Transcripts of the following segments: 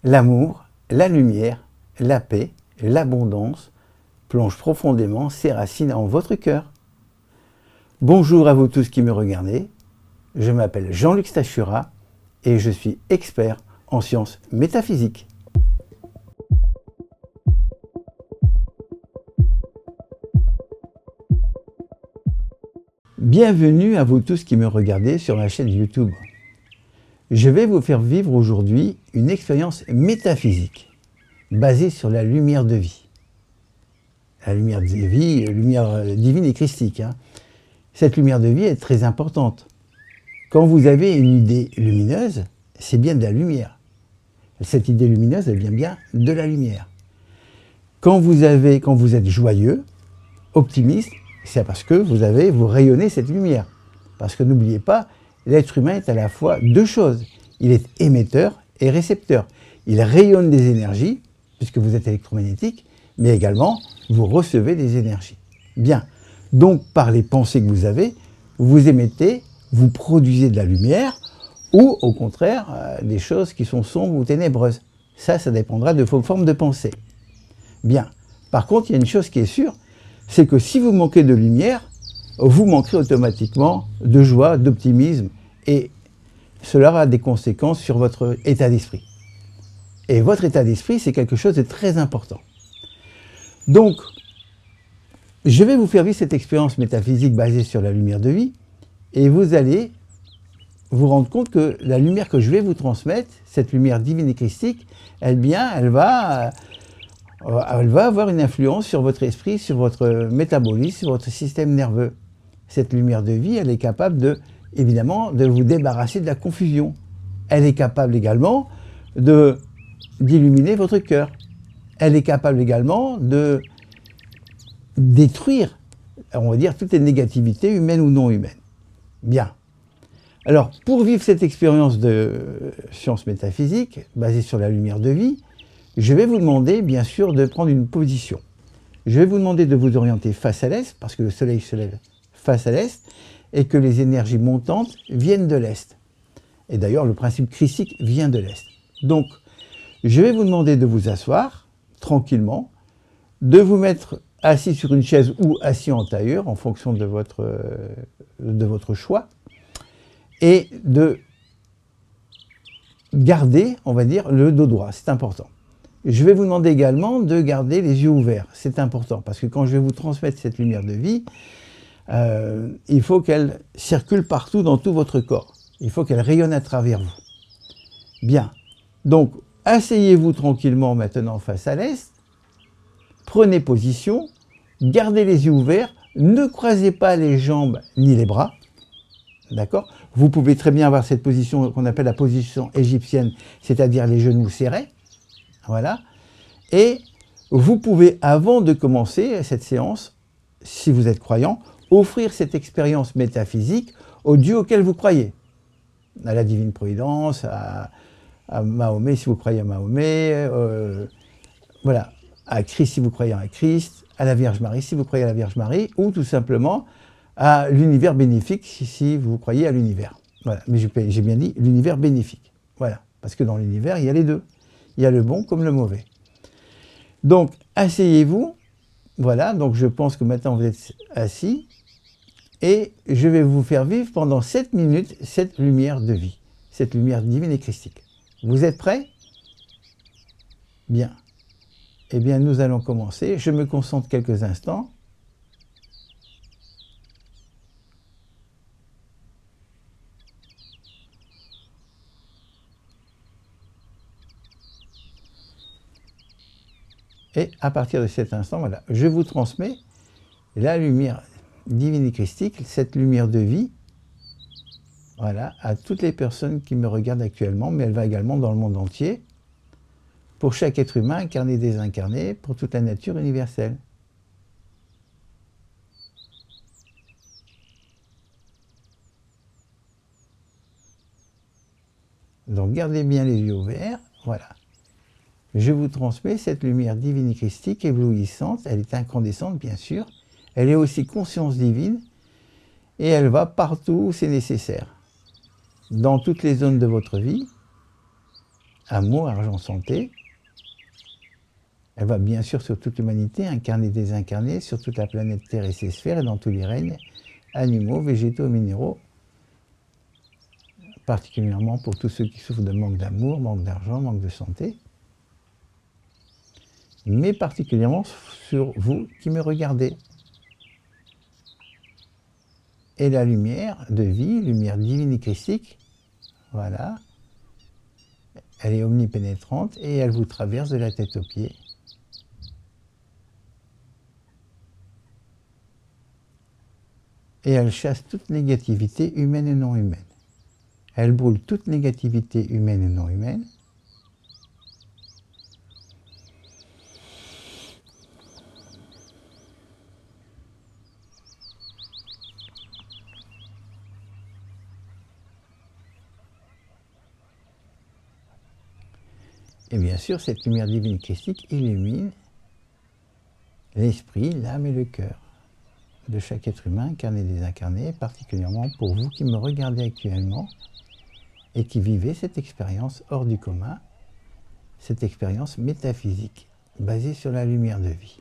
L'amour, la lumière, la paix, l'abondance plongent profondément ses racines en votre cœur. Bonjour à vous tous qui me regardez, je m'appelle Jean-Luc Stachura et je suis expert en sciences métaphysiques. Bienvenue à vous tous qui me regardez sur ma chaîne YouTube. Je vais vous faire vivre aujourd'hui une expérience métaphysique basée sur la lumière de vie. La lumière de vie, lumière divine et christique. Cette lumière de vie est très importante. Quand vous avez une idée lumineuse, c'est bien de la lumière. Cette idée lumineuse, elle vient bien de la lumière. Quand vous êtes joyeux, optimiste, c'est parce que vous rayonnez cette lumière. Parce que n'oubliez pas, l'être humain est à la fois deux choses. Il est émetteur et récepteur. Il rayonne des énergies, puisque vous êtes électromagnétique, mais également, vous recevez des énergies. Bien. Donc, par les pensées que vous avez, vous émettez, vous produisez de la lumière, ou au contraire, des choses qui sont sombres ou ténébreuses. Ça dépendra de vos formes de pensée. Bien. Par contre, il y a une chose qui est sûre, c'est que si vous manquez de lumière, vous manquerez automatiquement de joie, d'optimisme, et cela aura des conséquences sur votre état d'esprit. Et votre état d'esprit, c'est quelque chose de très important. Donc, je vais vous faire vivre cette expérience métaphysique basée sur la lumière de vie, et vous allez vous rendre compte que la lumière que je vais vous transmettre, cette lumière divine et christique, elle va avoir une influence sur votre esprit, sur votre métabolisme, sur votre système nerveux. Cette lumière de vie, elle est capable évidemment, de vous débarrasser de la confusion. Elle est capable également d'illuminer votre cœur. Elle est capable également de détruire, on va dire, toutes les négativités humaines ou non humaines. Bien. Alors, pour vivre cette expérience de science métaphysique, basée sur la lumière de vie, je vais vous demander, bien sûr, de prendre une position. Je vais vous demander de vous orienter face à l'est, parce que le soleil se lève face à l'est, et que les énergies montantes viennent de l'est. Et d'ailleurs, le principe christique vient de l'est. Donc, je vais vous demander de vous asseoir, tranquillement, de vous mettre assis sur une chaise ou assis en tailleur, en fonction de votre choix, et de garder, on va dire, le dos droit. C'est important. Je vais vous demander également de garder les yeux ouverts. C'est important, parce que quand je vais vous transmettre cette lumière de vie, il faut qu'elle circule partout dans tout votre corps. Il faut qu'elle rayonne à travers vous. Bien. Donc, asseyez-vous tranquillement maintenant face à l'est. Prenez position. Gardez les yeux ouverts. Ne croisez pas les jambes ni les bras. D'accord? Vous pouvez très bien avoir cette position qu'on appelle la position égyptienne, c'est-à-dire les genoux serrés. Voilà. Et vous pouvez, avant de commencer cette séance, si vous êtes croyant, offrir cette expérience métaphysique au Dieu auquel vous croyez. À la Divine Providence, à Mahomet si vous croyez à Mahomet, voilà, à Christ si vous croyez à Christ, à la Vierge Marie si vous croyez à la Vierge Marie, ou tout simplement à l'univers bénéfique si vous croyez à l'univers. Voilà, mais j'ai bien dit l'univers bénéfique. Voilà, parce que dans l'univers, il y a les deux. Il y a le bon comme le mauvais. Donc, asseyez-vous. Voilà, donc je pense que maintenant vous êtes assis. Et je vais vous faire vivre pendant 7 minutes cette lumière de vie. Cette lumière divine et christique. Vous êtes prêts? Bien. Eh bien, nous allons commencer. Je me concentre quelques instants. Et à partir de cet instant, voilà, je vous transmets la lumière divine et christique, cette lumière de vie, voilà, à toutes les personnes qui me regardent actuellement, mais elle va également dans le monde entier, pour chaque être humain, incarné et désincarné, pour toute la nature universelle. Donc gardez bien les yeux ouverts, voilà. Je vous transmets cette lumière divine et christique, éblouissante, elle est incandescente bien sûr, elle est aussi conscience divine, et elle va partout où c'est nécessaire. Dans toutes les zones de votre vie, amour, argent, santé. Elle va bien sûr sur toute l'humanité, incarner, désincarner, sur toute la planète Terre et ses sphères, et dans tous les règnes, animaux, végétaux, minéraux, particulièrement pour tous ceux qui souffrent de manque d'amour, manque d'argent, manque de santé, mais particulièrement sur vous qui me regardez. Et la lumière de vie, lumière divine et christique, voilà, elle est omnipénétrante et elle vous traverse de la tête aux pieds. Et elle chasse toute négativité humaine et non humaine. Elle brûle toute négativité humaine et non humaine. Et bien sûr, cette lumière divine christique illumine l'esprit, l'âme et le cœur de chaque être humain, incarné et désincarné, particulièrement pour vous qui me regardez actuellement et qui vivez cette expérience hors du commun, cette expérience métaphysique, basée sur la lumière de vie.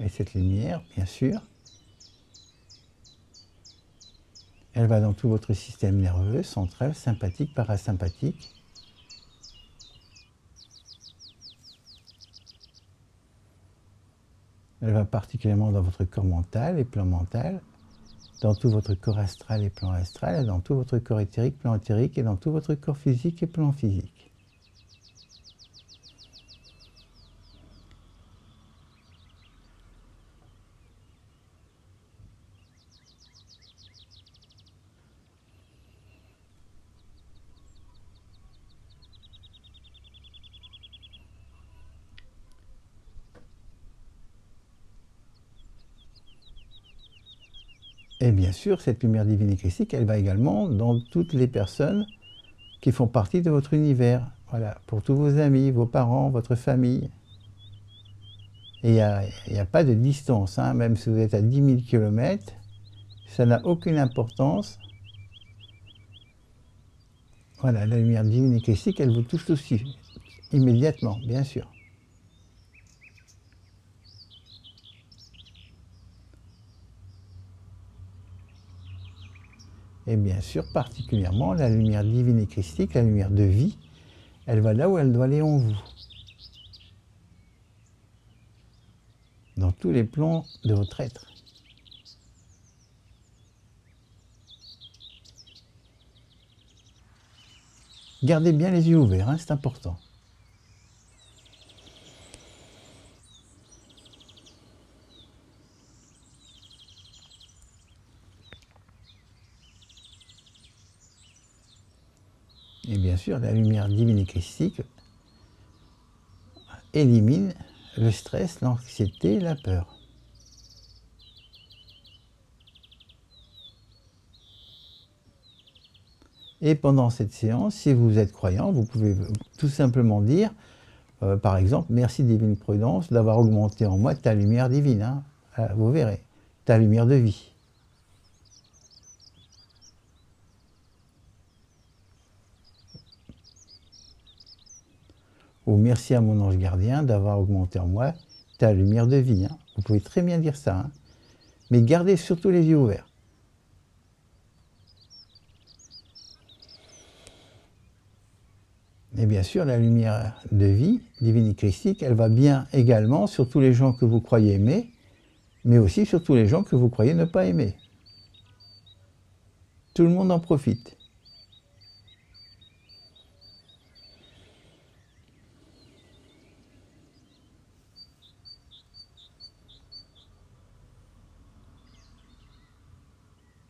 Et cette lumière, bien sûr, elle va dans tout votre système nerveux, central, sympathique, parasympathique. Elle va particulièrement dans votre corps mental et plan mental, dans tout votre corps astral et plan astral, et dans tout votre corps éthérique, plan éthérique, et dans tout votre corps physique et plan physique. Et bien sûr, cette lumière divine et christique, elle va également dans toutes les personnes qui font partie de votre univers. Voilà, pour tous vos amis, vos parents, votre famille. Et il n'y a pas de distance, hein, même si vous êtes à 10 000 km, ça n'a aucune importance. Voilà, la lumière divine et christique, elle vous touche aussi, immédiatement, bien sûr. Et bien sûr, particulièrement, la lumière divine et christique, la lumière de vie, elle va là où elle doit aller en vous. Dans tous les plans de votre être. Gardez bien les yeux ouverts, hein, c'est important. Et bien sûr, la lumière divine et christique élimine le stress, l'anxiété, la peur. Et pendant cette séance, si vous êtes croyant, vous pouvez tout simplement dire, par exemple, merci divine prudence d'avoir augmenté en moi ta lumière divine. Hein. Vous verrez, ta lumière de vie. Ou merci à mon ange gardien d'avoir augmenté en moi ta lumière de vie. Hein. Vous pouvez très bien dire ça. Hein. Mais gardez surtout les yeux ouverts. Et bien sûr, la lumière de vie, divine et christique, elle va bien également sur tous les gens que vous croyez aimer, mais aussi sur tous les gens que vous croyez ne pas aimer. Tout le monde en profite.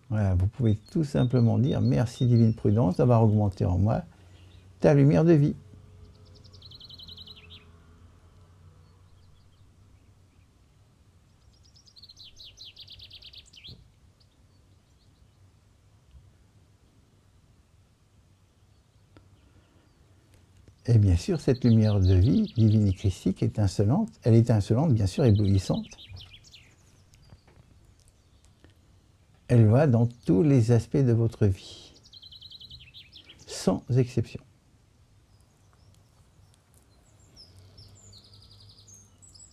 Voilà, vous pouvez tout simplement dire merci divine prudence d'avoir augmenté en moi ta lumière de vie. Et bien sûr, cette lumière de vie, divine et christique, étincelante, elle est étincelante, bien sûr, éblouissante. Elle va dans tous les aspects de votre vie, sans exception.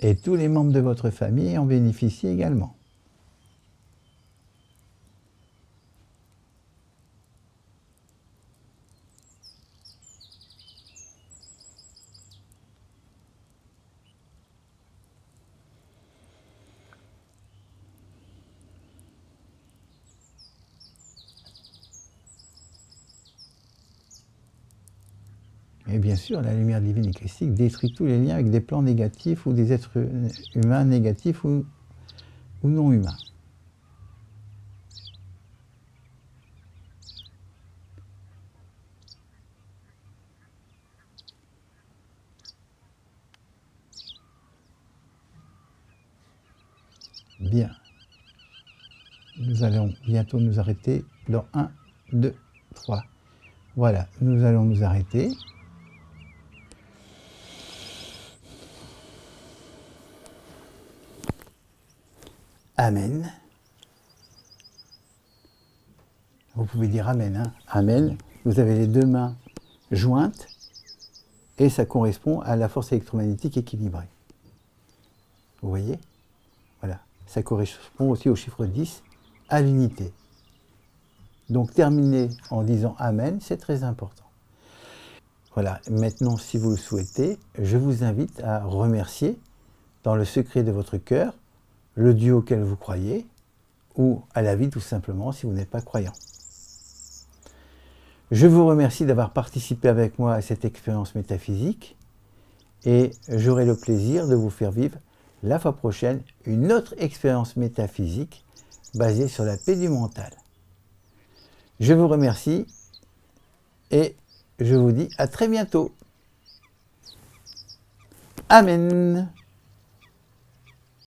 Et tous les membres de votre famille en bénéficient également. Et bien sûr, la lumière divine et christique détruit tous les liens avec des plans négatifs ou des êtres humains négatifs ou non humains. Bien. Nous allons bientôt nous arrêter dans 1, 2, 3. Voilà, nous allons nous arrêter. Amen. Vous pouvez dire Amen. Hein? Amen. Vous avez les deux mains jointes et ça correspond à la force électromagnétique équilibrée. Vous voyez? Voilà. Ça correspond aussi au chiffre 10, à l'unité. Donc terminer en disant Amen, c'est très important. Voilà. Maintenant, si vous le souhaitez, je vous invite à remercier dans le secret de votre cœur le Dieu auquel vous croyez, ou à la vie tout simplement si vous n'êtes pas croyant. Je vous remercie d'avoir participé avec moi à cette expérience métaphysique et j'aurai le plaisir de vous faire vivre la fois prochaine une autre expérience métaphysique basée sur la paix du mental. Je vous remercie et je vous dis à très bientôt. Amen.